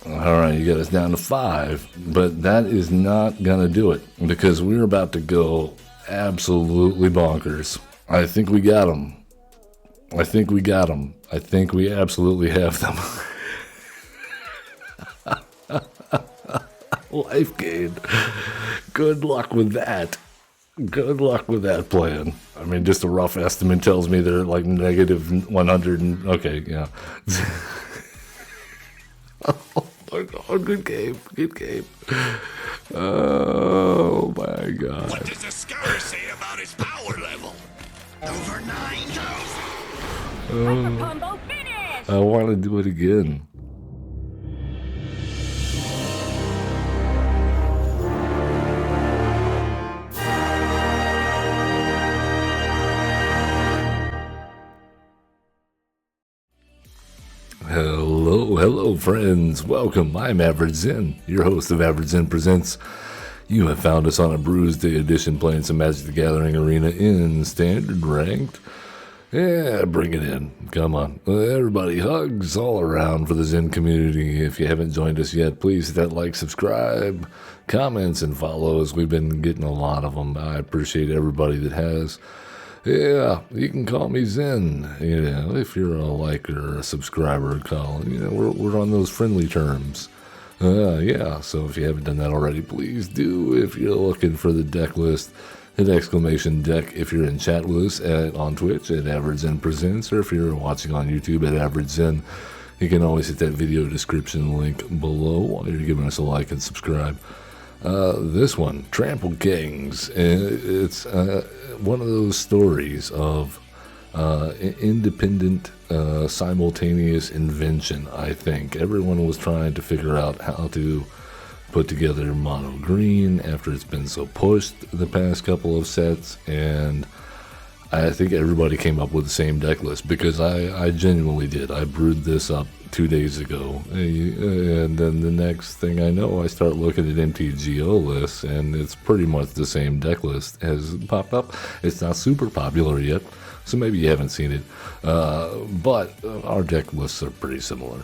All right, you got us down to 5, but that is not going to do it because we're about to go absolutely bonkers. I think we got them. I think we got them. I think we absolutely have them. Life gain. Good luck with that. Good luck with that plan. I mean, just a rough estimate tells me they're like negative 100. Okay, yeah. Oh, good game. Good game. Oh, my God. What does the scholar say about his power level? Over 9,000. Combo finish! I want to do it again. Hello, friends. Welcome. I'm Average Zen, your host of Average Zen Presents. You have found us on a Brewsday edition playing some Magic the Gathering Arena in Standard Ranked. Yeah, bring it in. Come on. Everybody, hugs all around for the Zen community. If you haven't joined us yet, please hit that like, subscribe, comments, and follows. We've been getting a lot of them. I appreciate everybody that has. Yeah, you can call me Zen, if you're a liker or a subscriber, Colin. We're on those friendly terms. Yeah, so if you haven't done that already, please do. If you're looking for the deck list, hit exclamation deck if you're in chat with us on Twitch at Average Zen Presents, or if you're watching on YouTube at Average Zen, you can always hit that video description link below while you're giving us a like and subscribe. This one, Trample Kings, it's one of those stories of independent, simultaneous invention, I think. Everyone was trying to figure out how to put together mono green after it's been so pushed the past couple of sets, and I think everybody came up with the same deck list because I genuinely did. I brewed this up 2 days ago, and then the next thing I know, I start looking at MTGO lists, and it's pretty much the same deck list has popped up. It's not super popular yet, so maybe you haven't seen it, but our deck lists are pretty similar.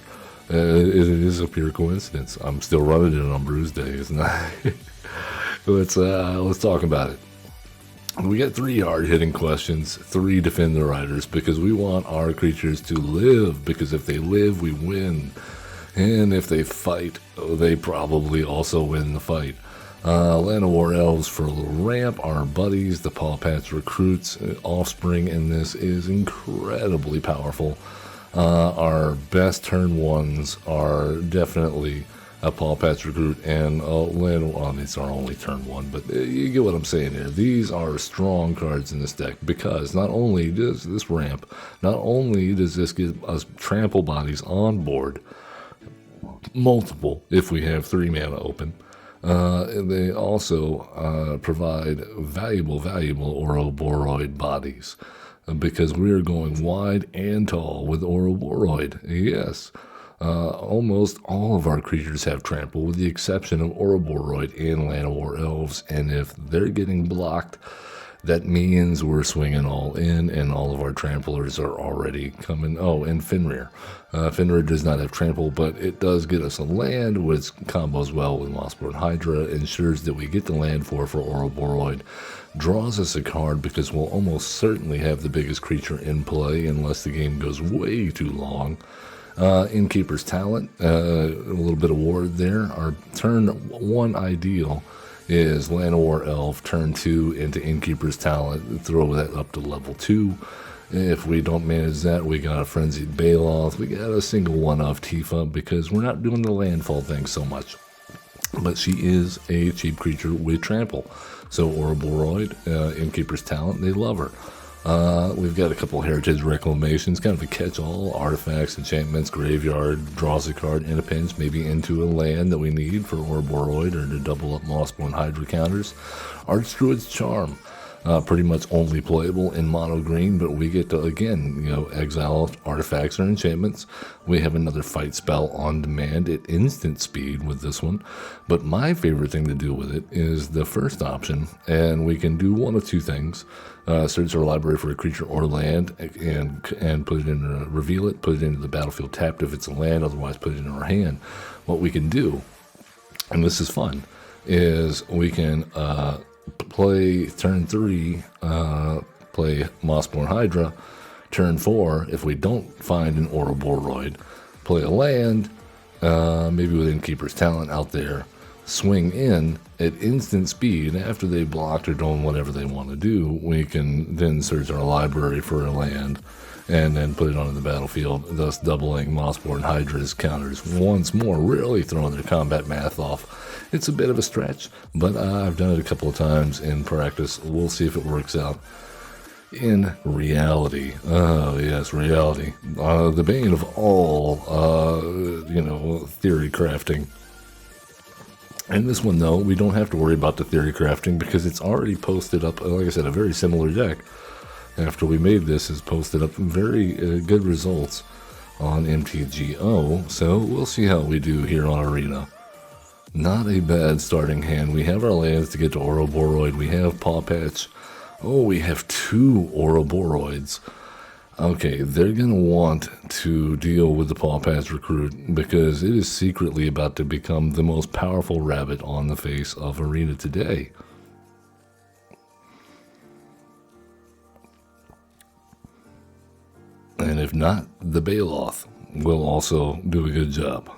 It is a pure coincidence. I'm still running it on Brewsday, isn't I? Let's talk about it. We got 3 hard-hitting questions, 3 defend the riders, because we want our creatures to live, because if they live, we win. And if they fight, they probably also win the fight. Land of War Elves for a little ramp, our buddies, the Paw Patch Recruits, offspring in this is incredibly powerful. Our best turn ones are definitely a Paw Patch Recruit and it's our only turn 1, but you get what I'm saying here. These are strong cards in this deck because not only does this ramp, not only does this give us trample bodies on board, multiple if we have 3 mana open, they also provide valuable Ouroboroid bodies because we're going wide and tall with Ouroboroid. Yes. Almost all of our creatures have trample, with the exception of Ouroboroid and Land of War Elves, and if they're getting blocked, that means we're swinging all in, and all of our tramplers are already coming. Oh, and Fenrir. Fenrir does not have trample, but it does get us a land, which combos well with Mossborn Hydra, ensures that we get the land for Ouroboroid, draws us a card because we'll almost certainly have the biggest creature in play unless the game goes way too long. Innkeeper's Talent, a little bit of ward there. Our turn 1 ideal is Land of War Elf, turn 2 into Innkeeper's Talent, throw that up to level 2. If we don't manage that, we got a Frenzied Baloth, we got a single one of Tifa because we're not doing the landfall thing so much. But she is a cheap creature with trample. So Ouroboroid, Innkeeper's Talent, they love her. We've got a couple Heritage Reclamations, kind of a catch-all, artifacts, enchantments, graveyard, draws a card in a pinch, maybe into a land that we need for Ouroboroid or to double up Mossborn Hydra counters. Archdruid's Charm. pretty much only playable in mono green, but we get to, again, exile artifacts or enchantments. We have another fight spell on demand at instant speed with this one. But my favorite thing to do with it is the first option, and we can do one of two things. Search our library for a creature or land and put it in, reveal it, put it into the battlefield tapped if it's a land, otherwise put it in our hand. What we can do, and this is fun, is we can play turn 3, play Mossborn Hydra. Turn 4, if we don't find an Ouroboroid, play a land, maybe with Innkeeper's Talent out there, swing in at instant speed. After they blocked or done whatever they want to do, we can then search our library for a land and then put it onto the battlefield, thus doubling Mossborn Hydra's counters once more, really throwing their combat math off. It's a bit of a stretch, but I've done it a couple of times in practice. We'll see if it works out in reality. Oh, yes, reality. The bane of all, theory crafting. And this one, though, we don't have to worry about the theory crafting because it's already posted up, like I said, a very similar deck. After we made this, is posted up very good results on MTGO, so we'll see how we do here on Arena. Not a bad starting hand. We have our lands to get to Ouroboroid. We have Paw Patch. Oh, we have 2 Ouroboroids. Okay, they're going to want to deal with the Paw Patch Recruit because it is secretly about to become the most powerful rabbit on the face of Arena today. And if not, the Baloth will also do a good job.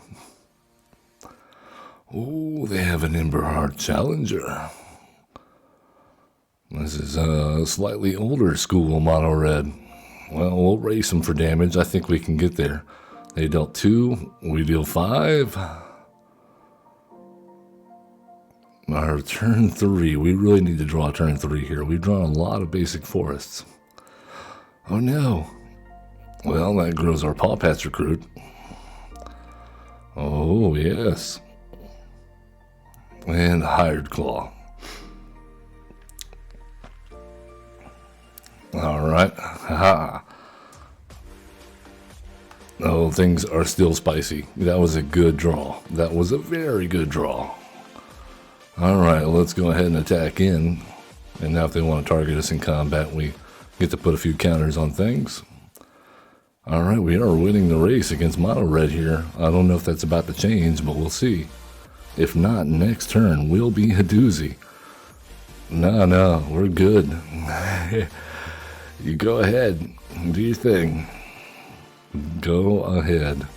Oh, they have an Emberheart Challenger. This is a slightly older school mono red. Well, we'll race them for damage. I think we can get there. They dealt 2. We deal 5. Our turn 3. We really need to draw turn 3 here. We've drawn a lot of basic forests. Oh no. Well, that grows our Paw Patch Recruit. Oh, yes. And Hired Claw. All right. Ha. Oh, things are still spicy. That was a good draw. That was a very good draw. All right, let's go ahead and attack in. And now if they want to target us in combat, we get to put a few counters on things. All right, we are winning the race against Mono Red here. I don't know if that's about to change, but we'll see. If not, next turn will be a doozy. No, we're good. You go ahead. Do your thing. Go ahead.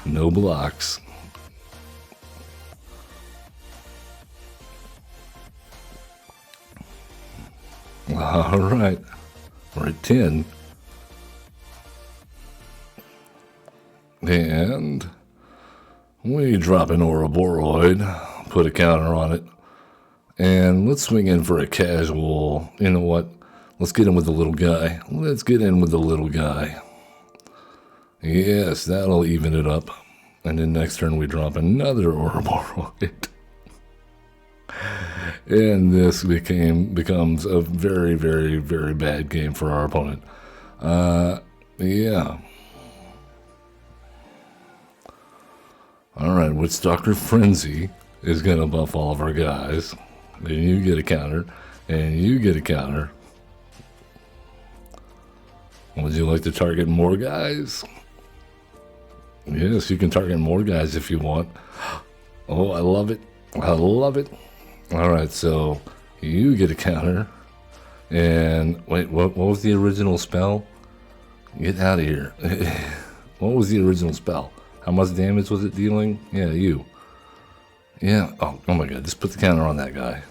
No blocks. All right. We're at 10. And we drop an Ouroboroid, put a counter on it, and let's swing in for a casual. You know what? Let's get in with the little guy. Let's get in with the little guy. Yes, that'll even it up. And then next turn we drop another Ouroboroid. And this becomes a very, very, very bad game for our opponent. Yeah. Alright, Woodstalker Frenzy is going to buff all of our guys. Then you get a counter, and you get a counter. Would you like to target more guys? Yes, you can target more guys if you want. Oh, I love it. I love it. Alright, so you get a counter. And wait, what was the original spell? Get out of here. What was the original spell? How much damage was it dealing? Yeah, you. Yeah. Oh my god. Just put the counter on that guy.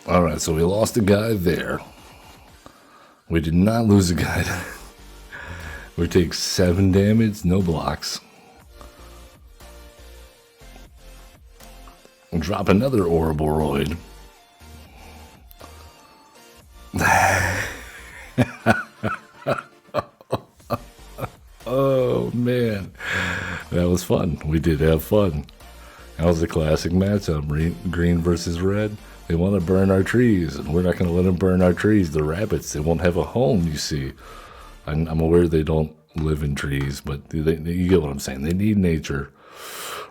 Alright, so we lost a guy there. We did not lose a guy there. We take 7 damage, no blocks. We'll drop another Ouroboroid. Oh man. was fun. We did have fun. That was a classic matchup. Green versus red. They want to burn our trees, and we're not going to let them burn our trees. The rabbits, they won't have a home, you see. I'm aware they don't live in trees, but you get what I'm saying. They need nature.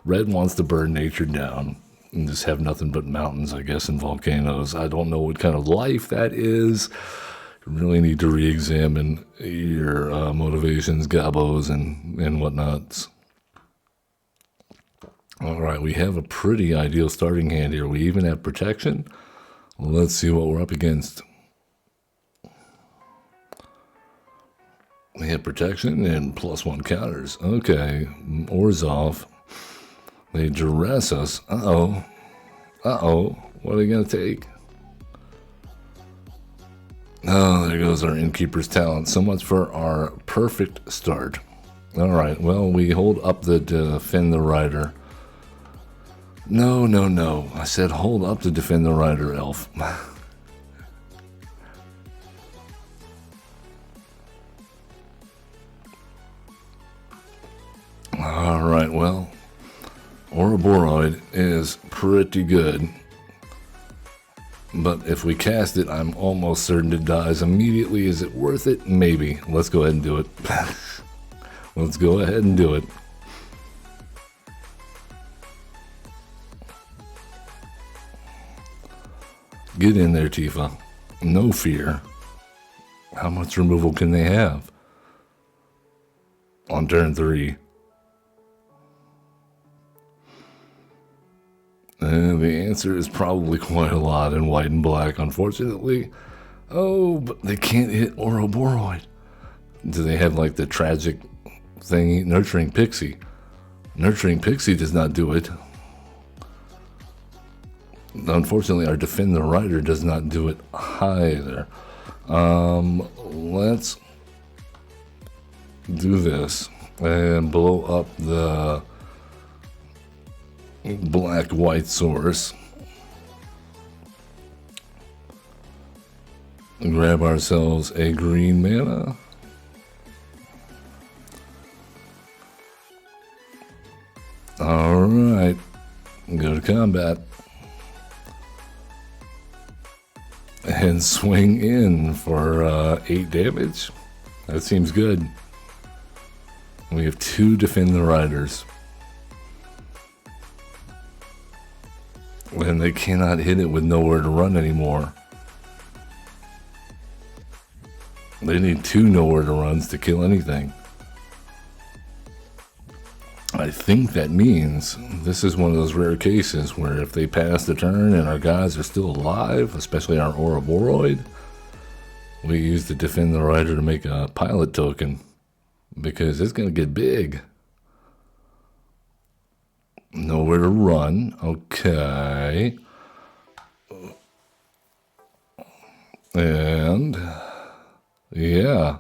Red wants to burn nature down and just have nothing but mountains, I guess, and volcanoes. I don't know what kind of life that is. You really need to re-examine your motivations, gabos, and whatnots. All right, we have a pretty ideal starting hand here. We even have protection. Let's see what we're up against. We have protection and +1 counters. Okay, oars off. They duress us. Uh-oh. Uh-oh. What are they going to take? Oh, there goes our Innkeeper's talent. So much for our perfect start. All right, well, we hold up the defend the rider. No, no, no. I said hold up to defend the rider, elf. All right, well, Ouroboroid is pretty good. But if we cast it, I'm almost certain it dies immediately. Is it worth it? Maybe. Let's go ahead and do it. Let's go ahead and do it. Get in there, Tifa. No fear. How much removal can they have? On turn 3. The answer is probably quite a lot in white and black, unfortunately. Oh, but they can't hit Ouroboroid. Do they have like the tragic thingy? Nurturing Pixie. Nurturing Pixie does not do it. Unfortunately, our Defend the Rider does not do it either. Let's do this and blow up the black-white source. Grab ourselves a green mana. Alright, go to combat. And swing in for 8 damage. That seems good. We have 2 Defend the Riders. And they cannot hit it with nowhere to run anymore. They need 2 nowhere to runs to kill anything. I think that means this is one of those rare cases where if they pass the turn and our guys are still alive, especially our Ouroboroid, we use the Defend the Rider to make a pilot token because it's going to get big. Nowhere to run. Okay. And yeah.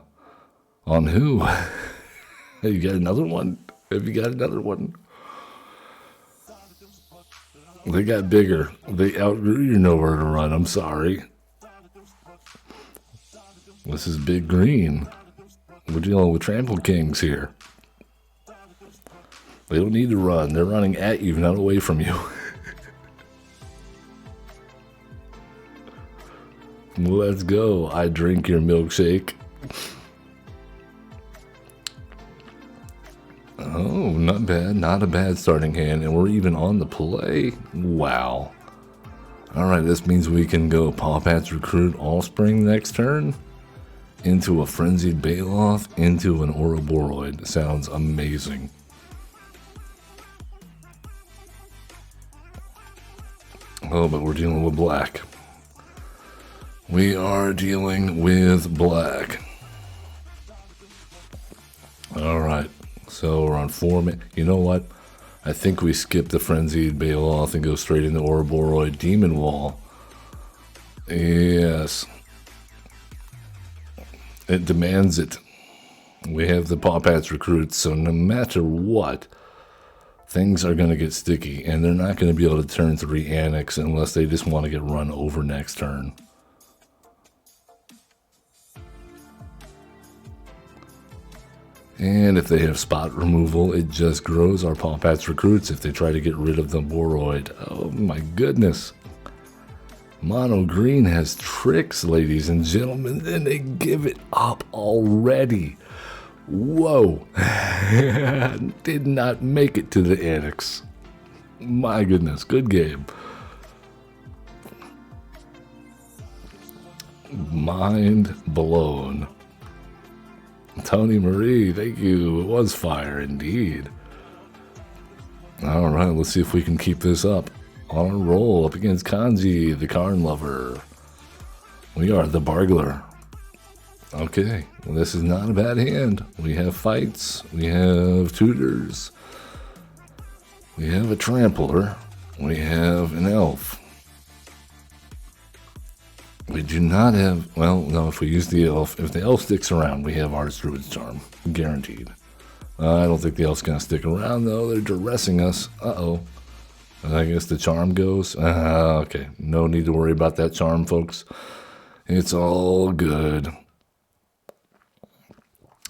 On who? You got another one? Have you got another one? They got bigger. They outgrew your nowhere to run. I'm sorry. This is Big Green. We're dealing with Trample Kings here. They don't need to run. They're running at you, not away from you. Let's go. I drink your milkshake. Oh, not bad. Not a bad starting hand. And we're even on the play. Wow. Alright, this means we can go Paw Pat's Recruit Allspring next turn. Into a Frenzied Baloth. Into an Ouroboroid. Sounds amazing. Oh, but we're dealing with black. We are dealing with black. Alright. So we're on 4 minutes. You know what? I think we skip the Frenzied Baloth and go straight into Ouroboroid Demon Wall. Yes. It demands it. We have the Paw Pat's Recruits, so no matter what, things are going to get sticky, and they're not going to be able to turn 3 Annex unless they just want to get run over next turn. And if they have spot removal, it just grows our Paw Patch recruits if they try to get rid of the Boroid. Oh my goodness. Mono Green has tricks, ladies and gentlemen, and they give it up already. Whoa. Did not make it to the Annex. My goodness, good game. Mind blown. Tony Marie, thank you. It was fire indeed. All right, let's see if we can keep this up. On a roll up against Kanji, the Karn lover. We are the Bargler. Okay, well, this is not a bad hand. We have fights. We have tutors. We have a trampler. We have an elf. We do not have, well, no, if we use the elf, if the elf sticks around, we have Artist Druid's Charm. Guaranteed. I don't think the elf's going to stick around, though. They're duressing us. Uh-oh. I guess the charm goes. Okay, no need to worry about that charm, folks. It's all good.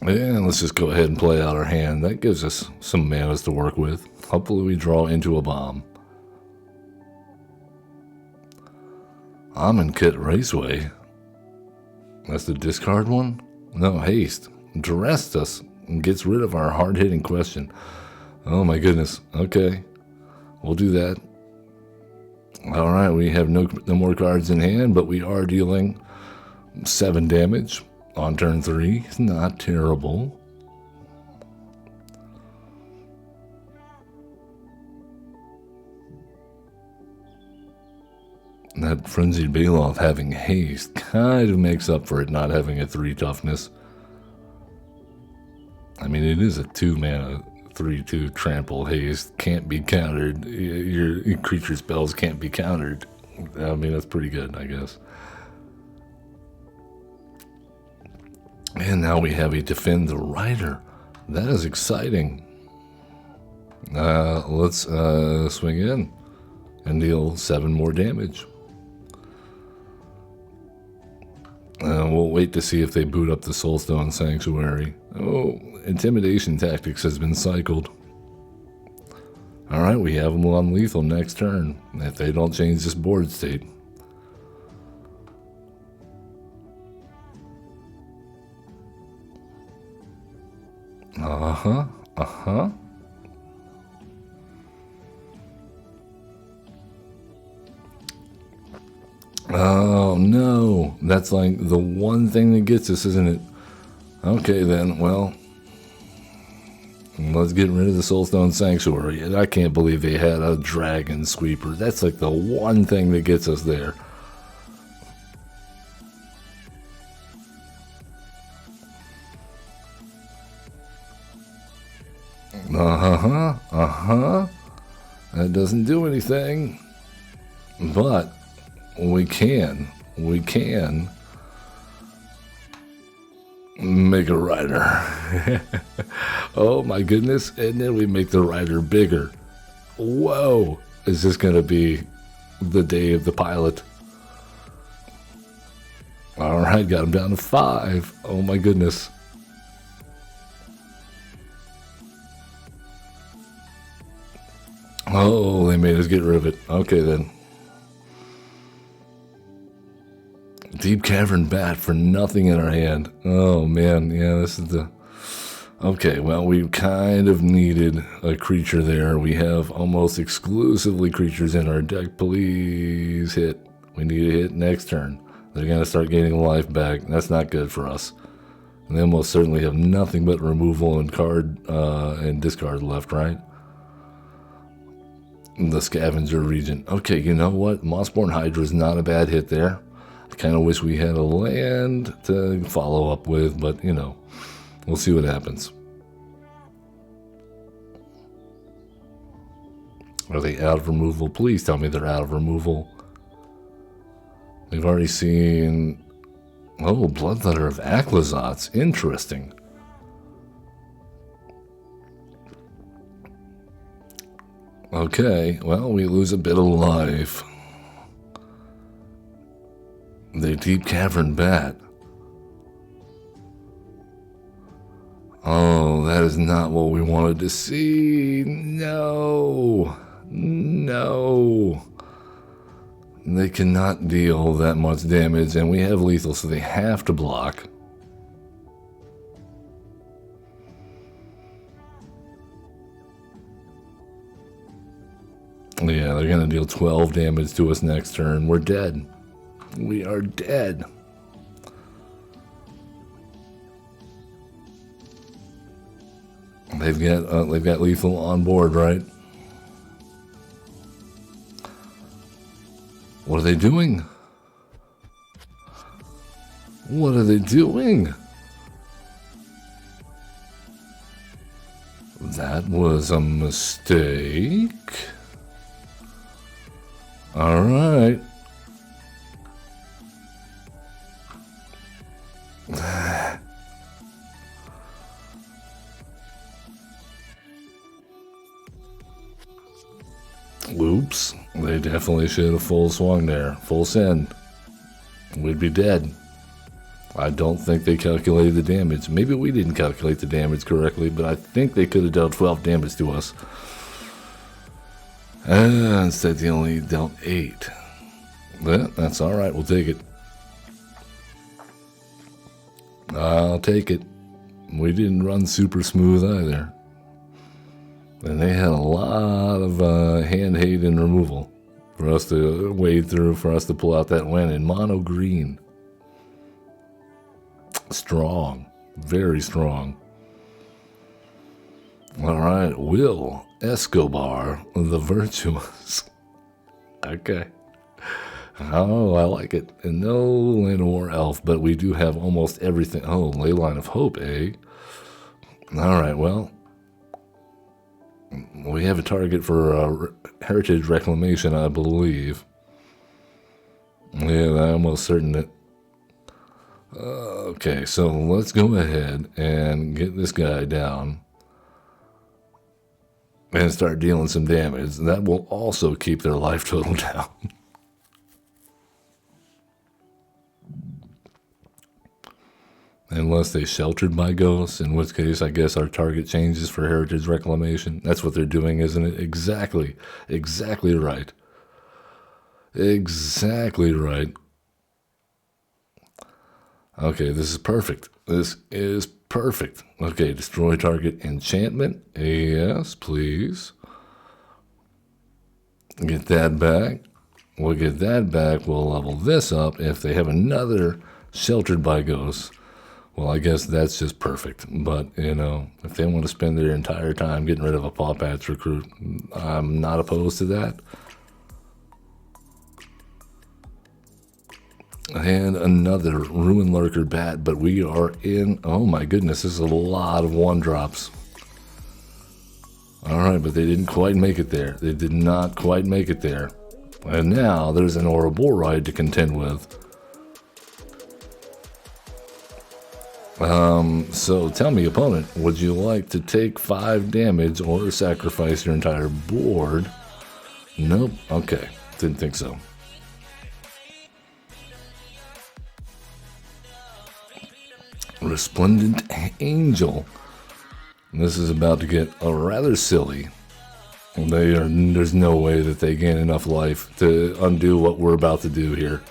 And let's just go ahead and play out our hand. That gives us some manas to work with. Hopefully we draw into a bomb. Kit Raceway. That's the discard one? No, haste. Duressed us and gets rid of our hard-hitting question. Oh my goodness. Okay. We'll do that. All right, we have no more cards in hand, but we are dealing 7 damage on turn 3. It's not terrible. That Frenzied Baloth having haste kind of makes up for it not having a 3 toughness. I mean, it is a 2-mana 3/2 trample haste, can't be countered. Your creature spells can't be countered. I mean, that's pretty good, I guess. And now we have a Defend the Rider. That is exciting. Let's swing in and deal 7 more damage. We'll wait to see if they boot up the Soulstone Sanctuary. Oh, Intimidation Tactics has been cycled. Alright, we have them on lethal next turn, if they don't change this board state. Oh no, that's like the one thing that gets us, isn't it? Okay then, well, let's get rid of the Soulstone Sanctuary. And I can't believe they had a Dragon Sweeper. That's like the one thing that gets us there. That doesn't do anything. But we can make a rider. Oh my goodness. And then we make the rider bigger. Whoa. Is this going to be the day of the pilot? All right, got him down to 5. Oh my goodness. Oh, they made us get rid of it. Okay then. Deep Cavern Bat for nothing in our hand. Oh man, yeah, this is the... Okay, well, we kind of needed a creature there. We have almost exclusively creatures in our deck. Please hit. We need a hit next turn. They're going to start gaining life back. That's not good for us. And they almost certainly have nothing but removal and card and discard left, right? The Scavenger Regent. Okay, you know what? Mossborn Hydra is not a bad hit there. I kind of wish we had a land to follow up with, but, you know, we'll see what happens. Are they out of removal? Please tell me they're out of removal. We've already seen... Oh, Bloodletter of Aclazotz. Interesting. Okay, well, we lose a bit of life. The Deep Cavern Bat. Oh, that is not what we wanted to see. No. No. They cannot deal that much damage, and we have lethal, so they have to block. Yeah, they're going to deal 12 damage to us next turn. We're dead. We are dead. They've got lethal on board, right? What are they doing? What are they doing? That was a mistake. All right. Oops, they definitely should have full swung there. Full send. We'd be dead. I don't think they calculated the damage. Maybe we didn't calculate the damage correctly, but I think they could have dealt 12 damage to us. Instead, they only dealt 8. But that's alright, we'll take it. I'll take it. We didn't run super smooth either. And they had a lot of hand hate and removal for us to wade through, for us to pull out that win in mono green. Strong. Very strong. Alright, Will Escobar, the Virtuous. Okay. Oh, I like it. And no Land of War Elf, but we do have almost everything. Oh, Leyline of Hope, eh? Alright, well. We have a target for Heritage Reclamation, I believe. Yeah, I'm almost certain that... okay, so let's go ahead and get this guy down. And start dealing some damage. That will also keep their life total down. Unless they sheltered by ghosts, in which case I guess our target changes for Heritage Reclamation. That's what they're doing, isn't it? Exactly. Exactly right. Exactly right. Okay, this is perfect. This is perfect. Okay, destroy target enchantment. Yes, please. Get that back. We'll get that back. We'll level this up. If they have another sheltered by ghosts, well, I guess that's just perfect. But, you know, if they want to spend their entire time getting rid of a Paw Patch recruit, I'm not opposed to that. And another Ruin Lurker bat, but we are in... oh my goodness, this is a lot of 1-drops. Alright, but they didn't quite make it there. They did not quite make it there. And now there's an Ouroboroid to contend with. So tell me, opponent, would you like to take 5 damage or sacrifice your entire board? Nope. Okay. Didn't think so. Resplendent Angel. This is about to get rather silly. There's no way that they gain enough life to undo what we're about to do here.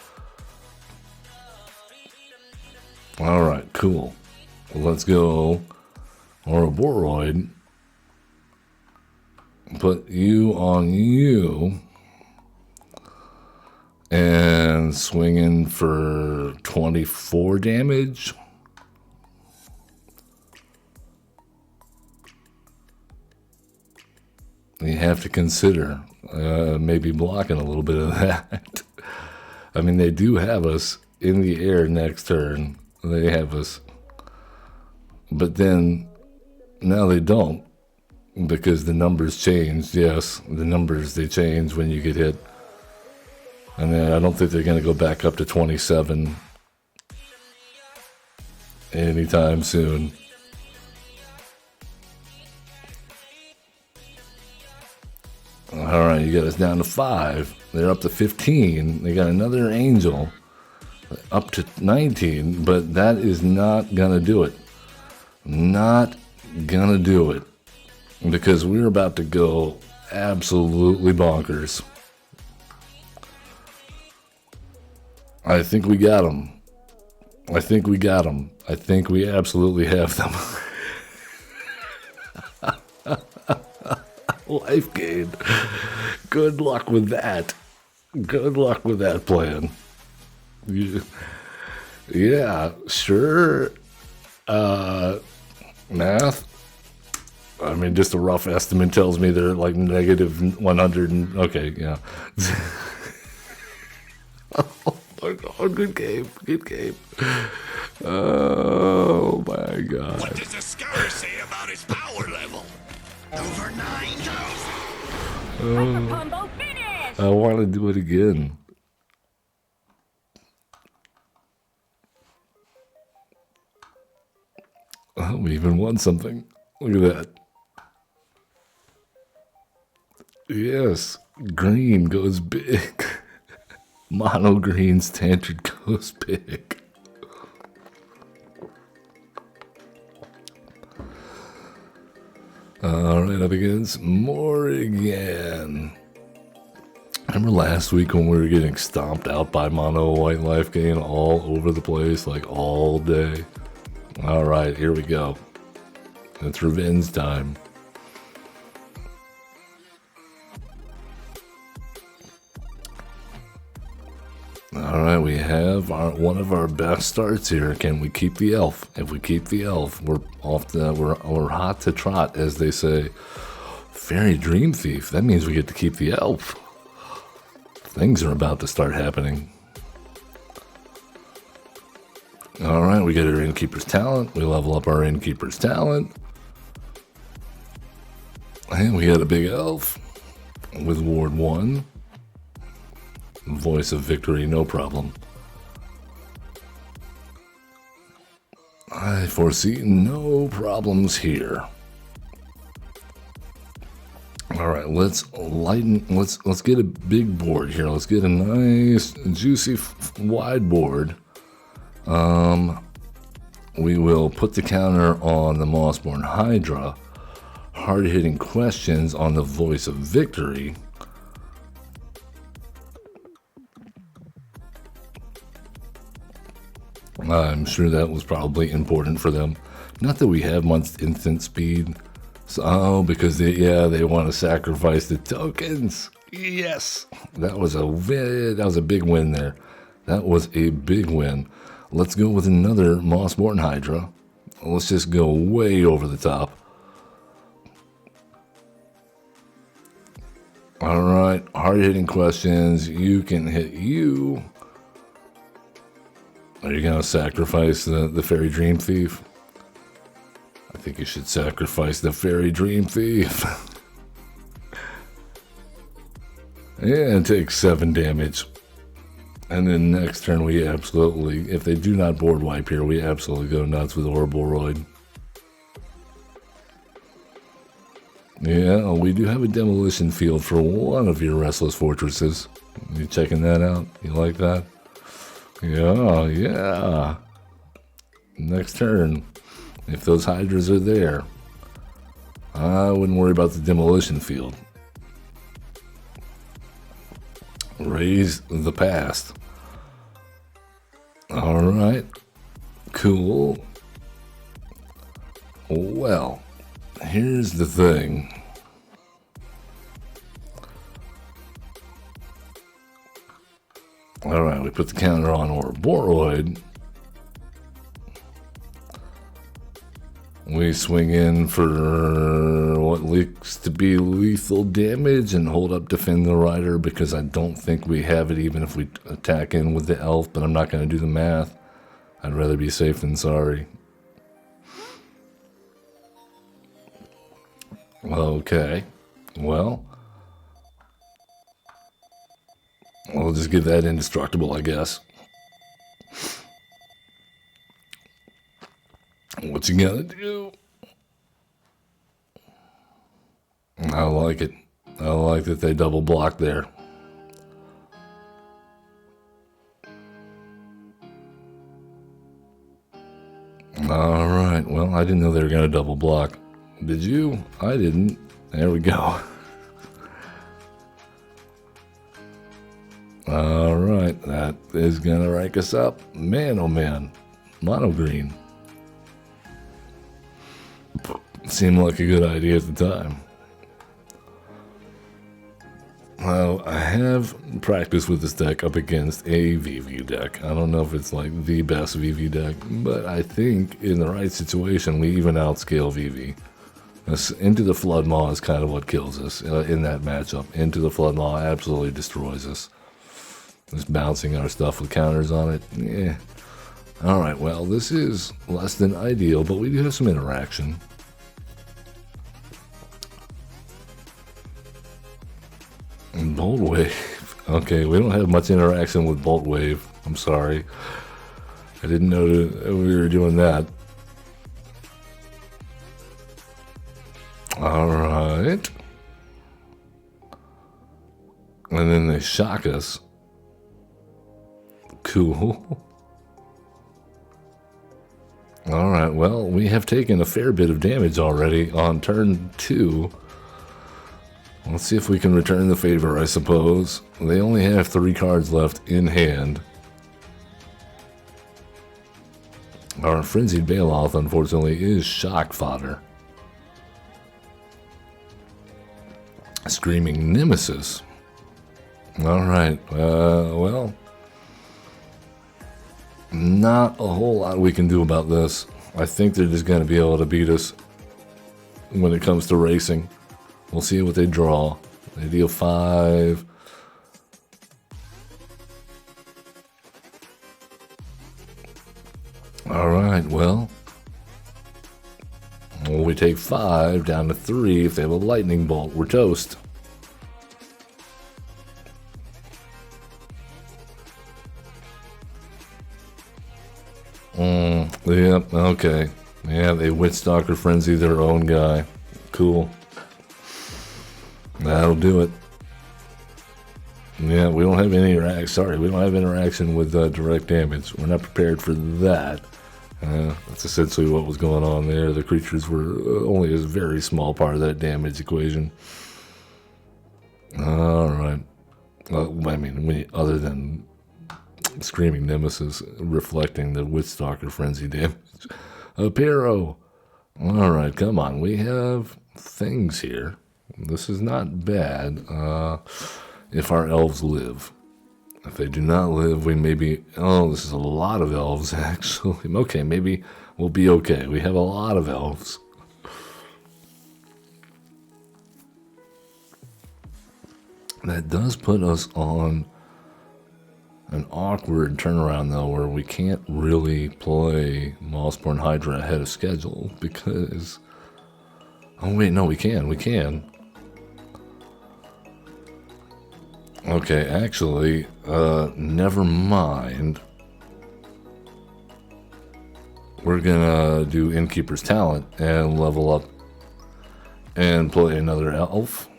Alright, cool. Let's go Ouroboroid. Put you on you. And swing in for 24 damage. You have to consider maybe blocking a little bit of that. I mean, they do have us in the air next turn. They have us. But then, now they don't. Because the numbers changed. Yes, the numbers, they change when you get hit. And then I don't think they're going to go back up to 27 anytime soon. Alright, you got us down to 5. They're up to 15. They got another Angel up to 19, but that is not going to do it. Not Gonna do it. Because we're about to go absolutely bonkers. I think we got them. I think we got them. I think we absolutely have them. Life gain. Good luck with that. Good luck with that plan. Yeah, sure. Math. I mean, just a rough estimate tells me they're like negative 100. Okay, yeah. Oh my God, good game. Good game. Oh my God. What does the scholar say about his power level? Over 9,000. Combo finish! I want to do it again. Oh, we even won something. Look at that. Yes, green goes big. Mono green standard goes big. All right, up against Morrigan. Remember last week when we were getting stomped out by mono white life gain all over the place, like all day? All right, here we go. It's revenge time. All right, we have one of our best starts here. Can we keep the elf? If we keep the elf, we're off. We're hot to trot, as they say. Fairy Dream Thief. That means we get to keep the elf. Things are about to start happening. All right, we get our Innkeeper's Talent. We level up our Innkeeper's Talent. And we got a big elf with Ward 1. Voice of Victory, no problem. I foresee no problems here. All right, let's get a big board here. Let's get a nice, juicy, wide board. We will put the counter on the Mossborn Hydra. Hard-hitting questions on the Voice of Victory. I'm sure that was probably important for them. Not that we have much instant speed. So, because they want to sacrifice the tokens. Yes, that was a big win there. That was a big win. Let's go with another Mossborn Hydra. Let's just go way over the top. All right, hard-hitting questions. You can hit you. Are you going to sacrifice the Fairy Dream Thief? I think you should sacrifice the Fairy Dream Thief. And take 7 damage. And then next turn we absolutely, if they do not board wipe here, we absolutely go nuts with Ouroboroid. Yeah, we do have a demolition field for one of your Restless Fortresses. You checking that out? You like that? Yeah. Next turn, if those Hydras are there, I wouldn't worry about the demolition field. Raise the past. All right. Cool. Well, here's the thing. All right, we put the counter on Ouroboroid. We swing in for what looks to be lethal damage and hold up Defend the Rider because I don't think we have it even if we attack in with the elf, but I'm not going to do the math. I'd rather be safe than sorry. Okay, well, I'll just give that indestructible, I guess. What you gonna do? I like it. I like that they double block there. All right. Well, I didn't know they were gonna double block. Did you? I didn't. There we go. Alright, that is gonna rank us up. Man, oh man. Mono green. Seemed like a good idea at the time. Well, I have practiced with this deck up against a VV deck. I don't know if it's like the best VV deck, but I think in the right situation we even outscale VV. This Into the Flood Maw is kind of what kills us in that matchup. Into the Flood Maw absolutely destroys us. Just bouncing our stuff with counters on it. Yeah. Alright, well, this is less than ideal, but we do have some interaction. And Bolt Wave. Okay, we don't have much interaction with Bolt Wave. I'm sorry. I didn't know that we were doing that. Alright. And then they shock us. Cool. Alright, well, we have taken a fair bit of damage already on turn 2. Let's see if we can return the favor, I suppose. They only have 3 cards left in hand. Our Frenzied Bailoff, unfortunately, is shock fodder. Screaming Nemesis. Alright, well... not a whole lot we can do about this. I think they're just going to be able to beat us when it comes to racing. We'll see what they draw. They deal 5. Alright, well, we take 5 down to 3. If they have a lightning bolt, we're toast. Yep, okay. Yeah, they Witstalker Frenzy their own guy. Cool. That'll do it. Yeah, we don't have any we don't have interaction with direct damage. We're not prepared for that. That's essentially what was going on there. The creatures were only a very small part of that damage equation. Alright. I mean, other than Screaming Nemesis reflecting the Witstalker Frenzy damage. Apero! Alright, come on. We have things here. This is not bad if our elves live. If they do not live, we may be... Oh, this is a lot of elves, actually. Okay, maybe we'll be okay. We have a lot of elves. That does put us on an awkward turnaround, though, where we can't really play Mossborn Hydra ahead of schedule because... Oh, wait, no, we can. We can. Okay, actually, never mind. We're gonna do Innkeeper's Talent and level up and play another elf.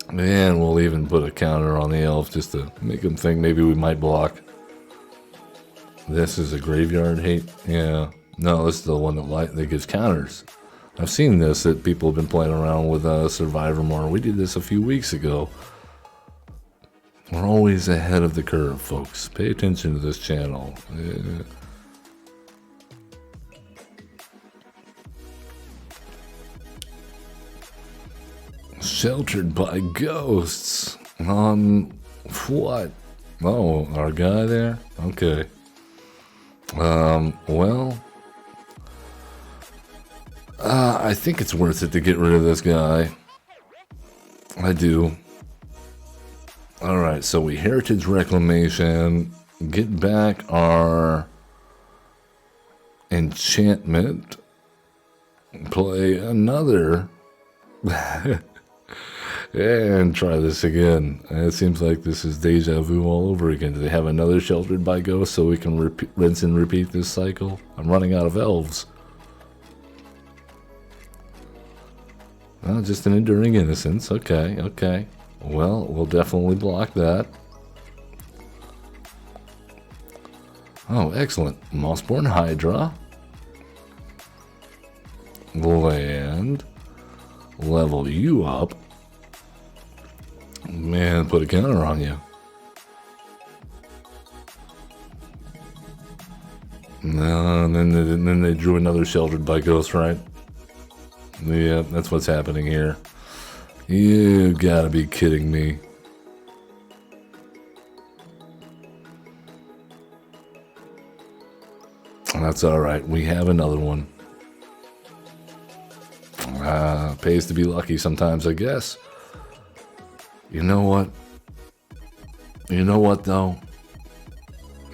And we'll even put a counter on the elf just to make them think maybe we might block. This is a graveyard hate? Yeah. No, this is the one that gives counters. I've seen this, that people have been playing around with Survivor more. We did this a few weeks ago. We're always ahead of the curve, folks. Pay attention to this channel. Sheltered by ghosts. On what? Oh, our guy there? Okay. Well... I think it's worth it to get rid of this guy. I do. Alright, so we Heritage Reclamation, get back our enchantment, play another, and try this again. It seems like this is deja vu all over again. Do they have another Sheltered by Ghost so we can rinse and repeat this cycle? I'm running out of elves. Well, just an Enduring Innocence. Okay, okay. Well, we'll definitely block that. Oh, excellent. Mossborn Hydra. land, level you up, man, put a counter on you. No, and then they drew another sheltered by ghost, right? Yeah, that's what's happening here. You gotta be kidding me. That's alright, we have another one. Pays to be lucky sometimes, I guess. You know what? You know what, though?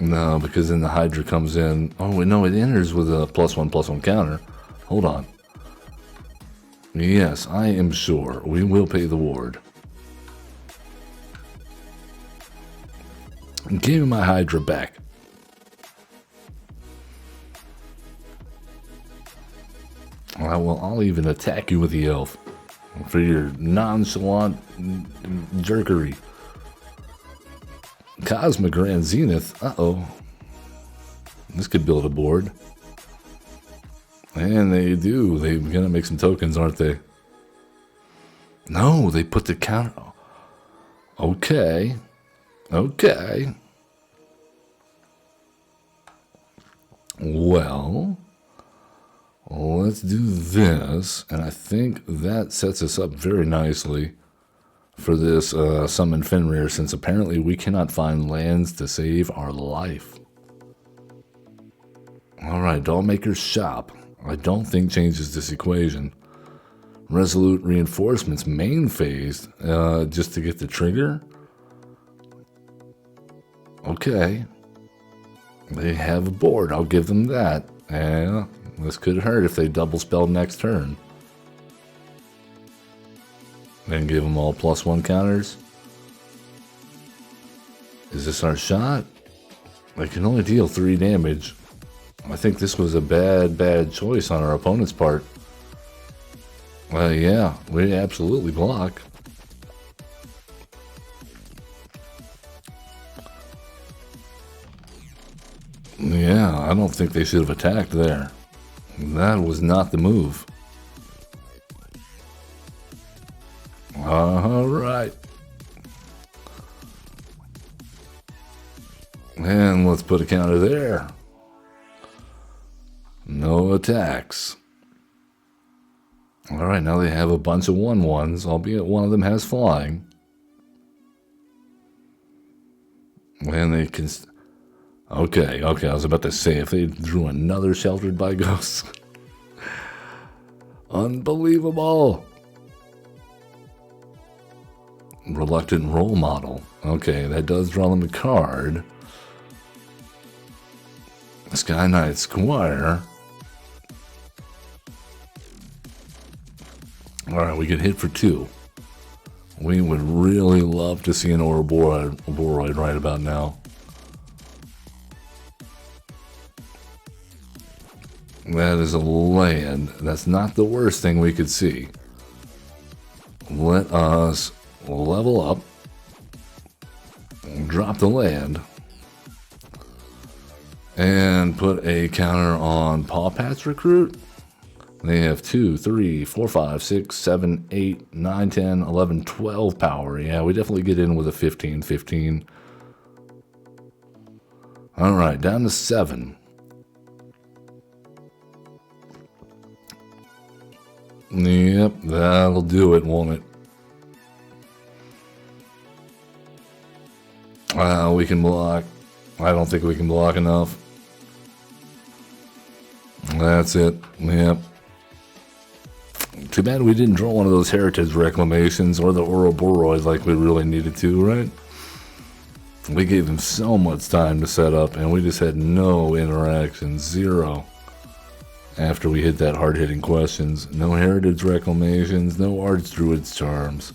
No, because then the Hydra comes in. Oh, no, it enters with a +1/+1 counter. Hold on. Yes, I am sure. We will pay the ward. Give me my Hydra back. Well, I'll even attack you with the elf for your nonchalant jerkery. Cosmic Grand Zenith. Uh-oh. This could build a board. And they do. They're going to make some tokens, aren't they? No, they put the counter. Okay. Okay. Well, let's do this. And I think that sets us up very nicely for this summon Fenrir, since apparently we cannot find lands to save our life. Alright, Dollmaker's Shop. I don't think changes this equation. Resolute Reinforcements main phase, just to get the trigger. Okay. They have a board, I'll give them that. Yeah, this could hurt if they double spell next turn. Then give them all +1 counters. Is this our shot? They can only deal 3 damage. I think this was a bad choice on our opponent's part. Well, yeah, we absolutely block. Yeah, I don't think they should have attacked there. That was not the move. Alright. And let's put a counter there. No attacks. Alright, now they have a bunch of 1/1s, albeit one of them has flying. And they can... Okay, I was about to say, if they drew another Sheltered by Ghosts. Unbelievable! Reluctant Role Model. Okay, that does draw them a card. Sky Knight Squire. Alright, we could hit for 2. We would really love to see an Ouroboroid right about now. That is a land. That's not the worst thing we could see. Let us level up. Drop the land. And put a counter on Paw Patch Recruit. They have 2, 3, 4, 5, 6, 7, 8, 9, 10, 11, 12 power. Yeah, we definitely get in with a 15. Alright, down to 7. Yep, that'll do it, won't it? We can block. I don't think we can block enough. That's it. Yep. Too bad we didn't draw one of those Heritage Reclamations or the Ouroboroid like we really needed to, right? We gave them so much time to set up, and we just had no interaction. 0. After we hit that hard-hitting questions. No Heritage Reclamations, no Archdruid's Charms.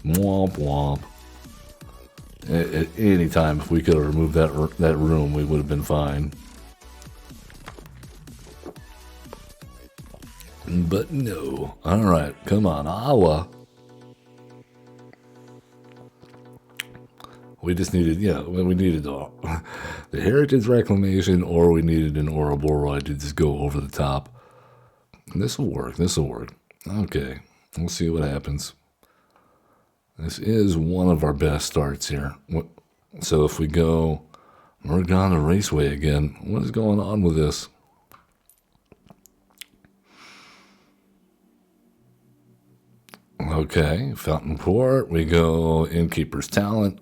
Womp womp. At any time, if we could have removed that room, we would have been fine. But no. Alright, come on, Awa. We just needed, we needed the Heritage Reclamation, or we needed an Ouroboroid to just go over the top. This will work. This will work. Okay. We'll see what happens. This is one of our best starts here. So if we go, we're gone to Raceway again. What is going on with this? Okay, Fountain Port. We go Innkeeper's Talent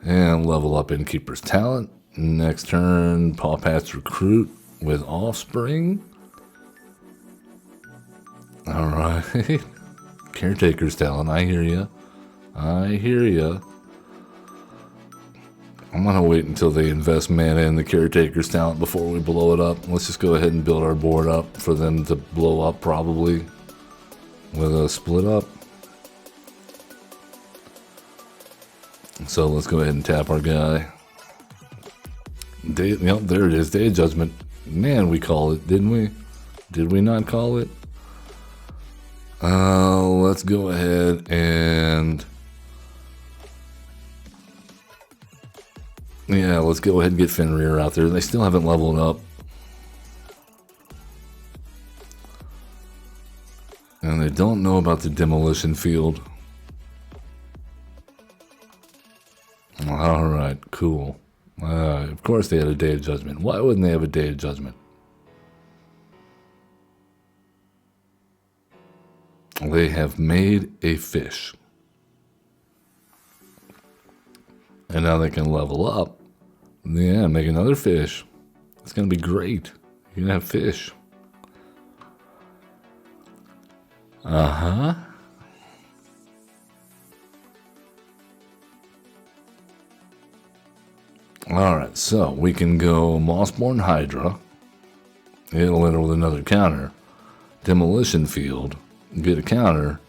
and level up Innkeeper's Talent. Next turn, Paw Pat's Recruit with Offspring. All right. Caretaker's Talent. I hear you. I hear you. I'm going to wait until they invest mana in the Caretaker's Talent before we blow it up. Let's just go ahead and build our board up for them to blow up probably with a split up. So let's go ahead and tap our guy. Yep, there it is. Day of Judgment. Man, we called it, didn't we? Did we not call it? Let's go ahead and... yeah, let's go ahead and get Fenrir out there. They still haven't leveled up. And they don't know about the demolition field. Alright, cool. Of course they had a Day of Judgment. Why wouldn't they have a Day of Judgment? They have made a fish. And now they can level up. Yeah, make another fish. It's going to be great. You're going to have fish. Uh-huh. Alright, so we can go Mossborn Hydra. It'll enter with another counter. Demolition Field. Get a counter.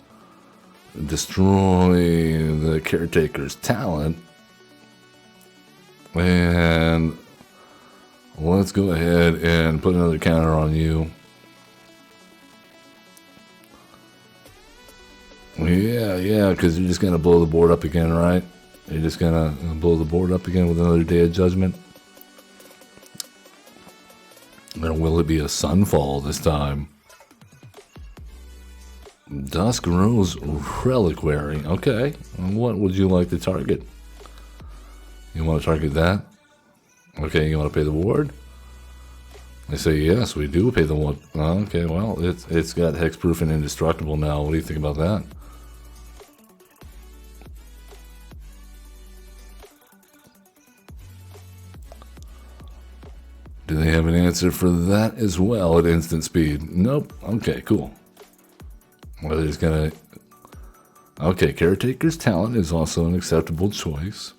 Destroy the Caretaker's Talent. And let's go ahead and put another counter on you. Yeah, because you're just going to blow the board up again, right? You're just going to blow the board up again with another Day of Judgment. Or will it be a Sunfall this time? Dusk Rose Reliquary. Okay. What would you like to target? You want to target that? Okay, you want to pay the ward? They say yes, we do pay the ward. Okay, well, it's got hexproof and indestructible now. What do you think about that? Do they have an answer for that as well at instant speed? Nope. Okay, cool. Well, they're just gonna... okay, Caretaker's Talent is also an acceptable choice.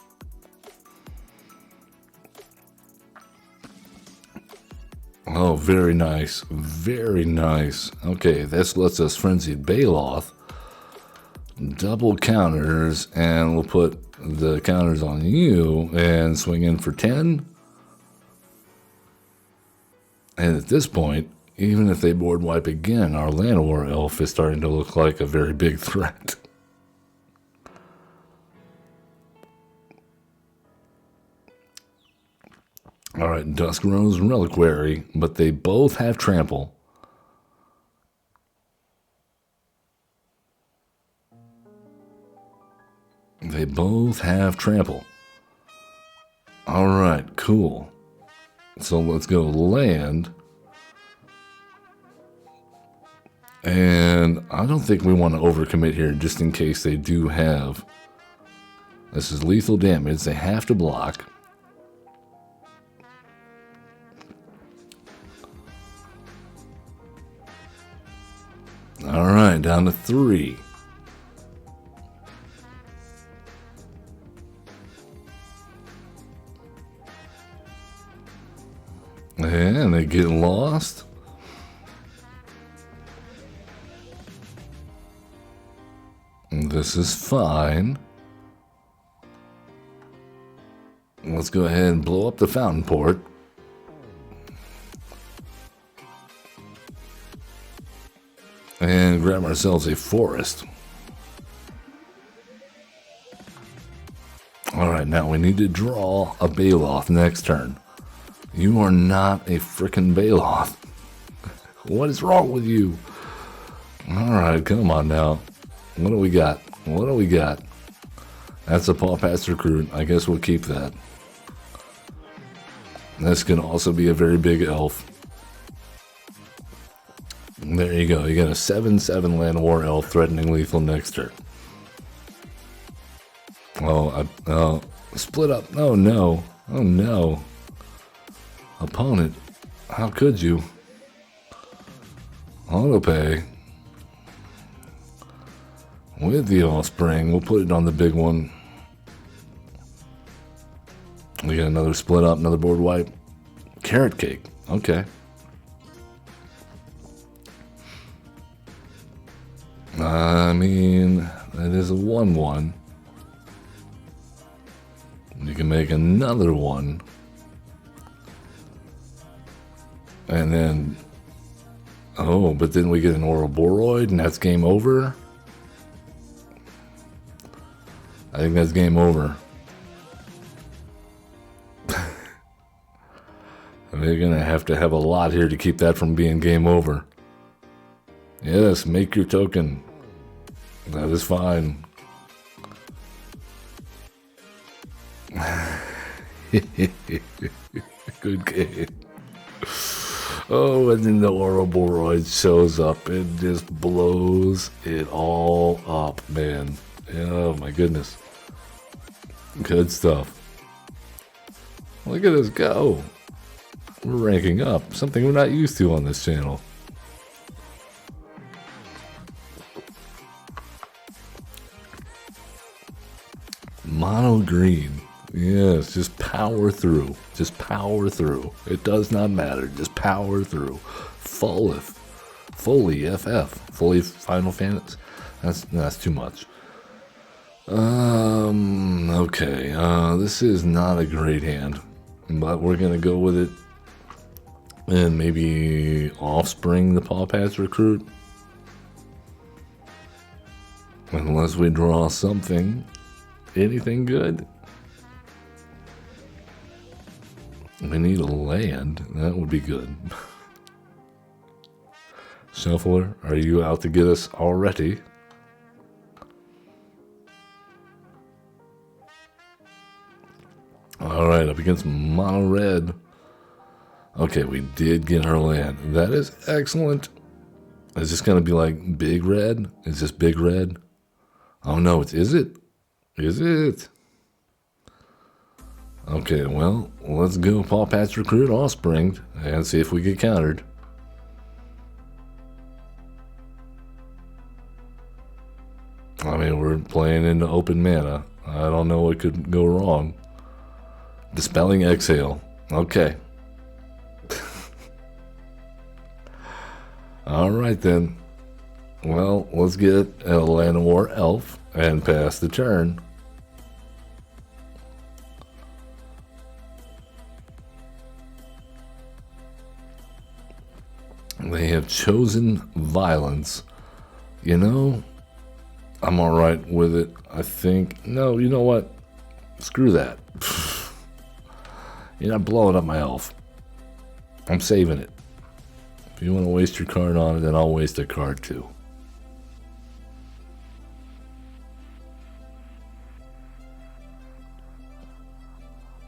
Oh, very nice. Very nice. Okay, this lets us Frenzied Baloth. Double counters, and we'll put the counters on you and swing in for 10. And at this point, even if they board wipe again, our Llanowar Elf is starting to look like a very big threat. Alright, Dusk Rose Reliquary, but they both have Trample. They both have Trample. Alright, cool. So let's go land. And I don't think we want to overcommit here just in case they do have... this is lethal damage. They have to block. Alright, down to 3. And they get lost. This is fine. Let's go ahead and blow up the fountain port. And grab ourselves a forest. Alright, now we need to draw a Baloth next turn. You are not a frickin' Baloth. What is wrong with you? Alright, come on now. What do we got? What do we got? That's a Paw Pass Recruit. I guess we'll keep that. This can also be a very big elf. There you go. You got a 7/7 Land War elf threatening lethal next turn. Oh, split up. Oh no. Oh no. Opponent, how could you? Autopay. With the offspring, we'll put it on the big one. We got another split up, another board wipe. Carrot cake. Okay. I mean, that is a 1/1. You can make another one. And then... Oh, but then we get an Ouroboroid and that's game over? I think that's game over. They're going to have a lot here to keep that from being game over. Yes, make your token. That is fine. Good game. Oh, and then the Ouroboroid shows up and just blows it all up, man. Oh my goodness. Good stuff. Look at us go. We're ranking up. Something we're not used to on this channel. Mono green. Yes, just power through. Just power through. It does not matter. Just power through. Fully FF. Fully Final Fantasy. That's too much. Okay. This is not a great hand, but we're gonna go with it. And maybe Offspring the Paw Pass Recruit. Unless we draw something. Anything good? We need a land. That would be good. Shuffler, are you out to get us already? Alright, up against Mono Red. Okay, we did get our land. That is excellent. Is this going to be like Big Red? Is this Big Red? Oh no, is it? Is it? Okay, well, let's go Paw Pass Recruit Offspring and see if we get countered. I mean, we're playing into open mana. I don't know what could go wrong. Dispelling Exhale. Okay. Alright then. Well, let's get a Land War Elf and pass the turn. They have chosen violence. You know, I'm alright with it. I think... No, you know what? Screw that. You're not blowing up my elf. I'm saving it. If you want to waste your card on it, then I'll waste a card too.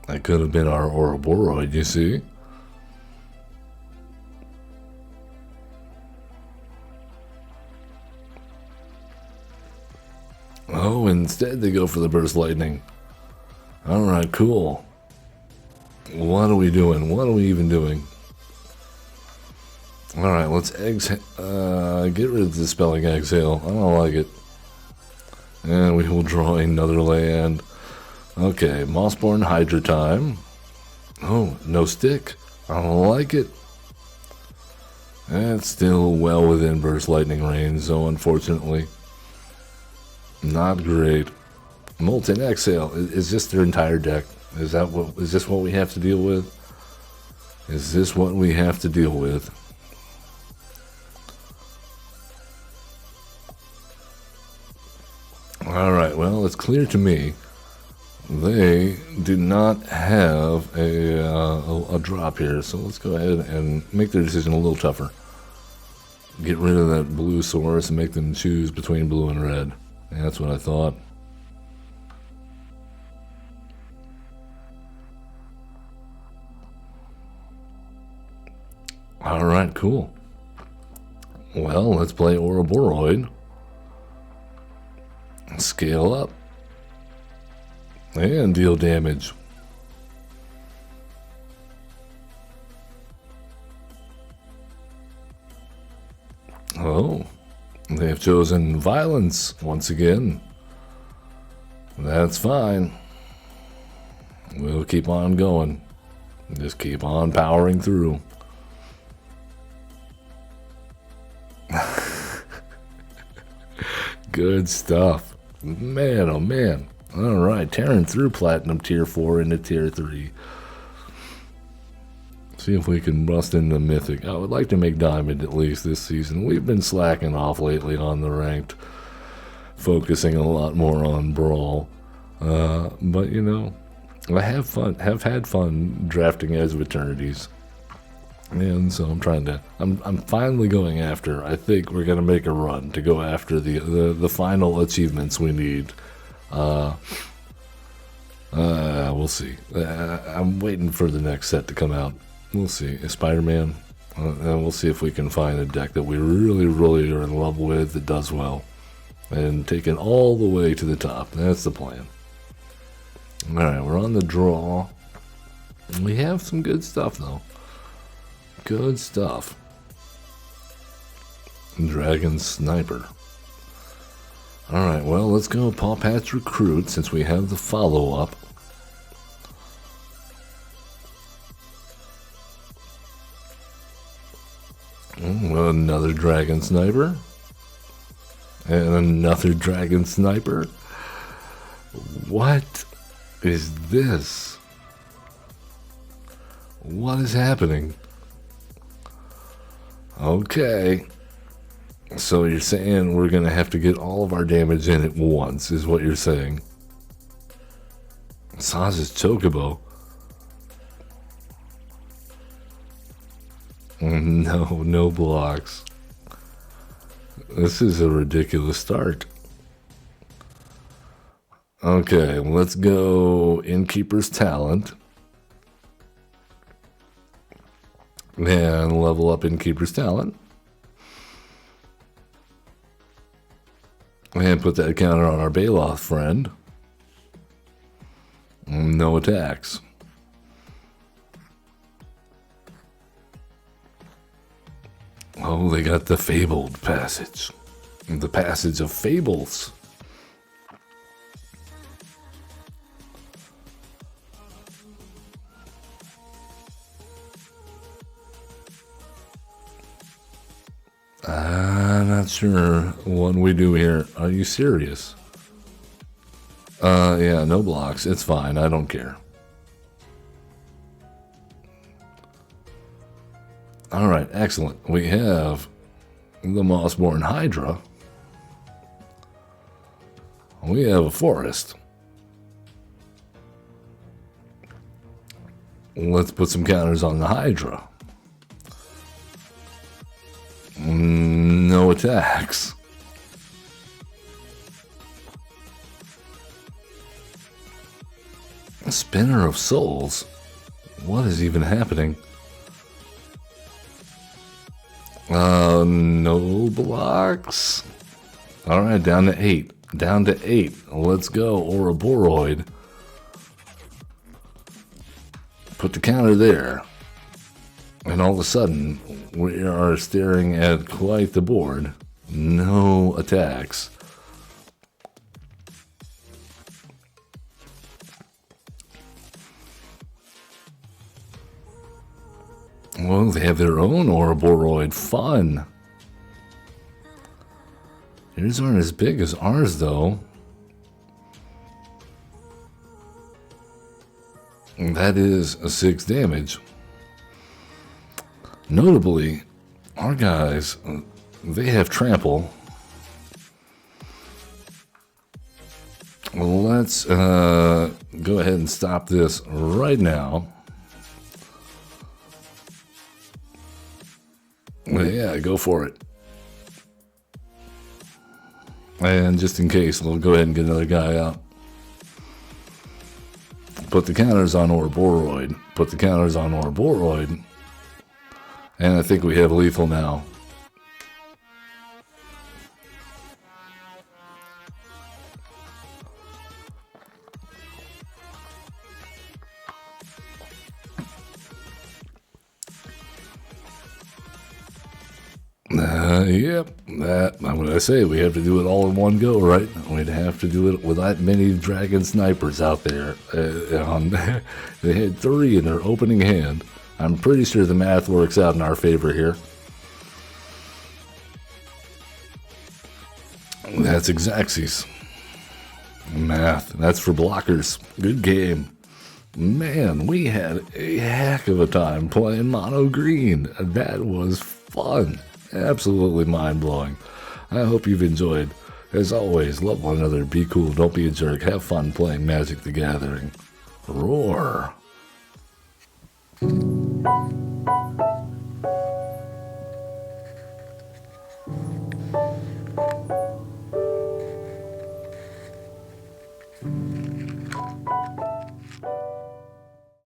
That could have been our Ouroboroid, you see? Oh, instead they go for the Burst Lightning. Alright, cool. What are we doing? What are we even doing? Alright, let's get rid of the Spelling Exhale. I don't like it. And we will draw another land. Okay, Mossborn Hydra time. Oh, no stick. I don't like it. It's still well within Burst Lightning range, so unfortunately. Not great. Molten Exhale. Is this their entire deck? Is this what we have to deal with? Is this what we have to deal with? Alright, well, it's clear to me they do not have a drop here, so let's go ahead and make their decision a little tougher. Get rid of that blue source and make them choose between blue and red. Yeah, that's what I thought. Alright, cool. Well, let's play Ouroboroid. Scale up. And deal damage. Oh, they have chosen violence once again. That's fine. We'll keep on going. Just keep on powering through. Good stuff. Man, oh man. Alright, tearing through Platinum Tier 4 into Tier 3. See if we can bust into Mythic. I would like to make Diamond at least this season. We've been slacking off lately on the Ranked, focusing a lot more on Brawl. But you know, I have had fun drafting Edge of Eternities. And so I'm finally going after, I think we're going to make a run to go after the final achievements we need. We'll see. I'm waiting for the next set to come out. We'll see. Spider-Man. And we'll see if we can find a deck that we really, really are in love with that does well. And take it all the way to the top. That's the plan. Alright, we're on the draw. We have some good stuff, though. Good stuff. Dragon Sniper. Alright, well, let's go Paw Patch Recruit since we have the follow-up. Another Dragon Sniper. And another Dragon Sniper. What is this? What is happening? Okay. So you're saying we're going to have to get all of our damage in at once, is what you're saying. Saz's Chocobo. No blocks. This is a ridiculous start. Okay, let's go Innkeeper's Talent. And level up Innkeeper's Talent. And put that counter on our Baloth friend. No attacks. Oh, they got the Fabled Passage. The Passage of Fables. I'm not sure what we do here. Are you serious? Yeah, no blocks. It's fine. I don't care. Alright, excellent. We have the Mossborn Hydra. We have a Forest. Let's put some counters on the Hydra. No attacks. Spinner of Souls. What is even happening? No blocks. Alright, down to 8. Down to 8. Let's go, Ouroboroid. Put the counter there. And all of a sudden, we are staring at quite the board. No attacks. Well, they have their own Ouroboroid. Fun. Yours aren't as big as ours, though. That is a 6 damage. Notably, our guys, they have Trample. Well, let's go ahead and stop this right now. Yeah, go for it. And just in case, we'll go ahead and get another guy out. Put the counters on Ouroboroid. Put the counters on Ouroboroid. And I think we have lethal now. Yep, that, what did I say? We have to do it all in one go, right? We'd have to do it with that many dragon snipers out there. They had 3 in their opening hand. I'm pretty sure the math works out in our favor here. That's Exacxes. Math, that's for blockers. Good game. Man, we had a heck of a time playing mono green. That was fun. Absolutely mind-blowing. I hope you've enjoyed. As always, love one another, be cool, don't be a jerk, have fun playing Magic the Gathering. Roar.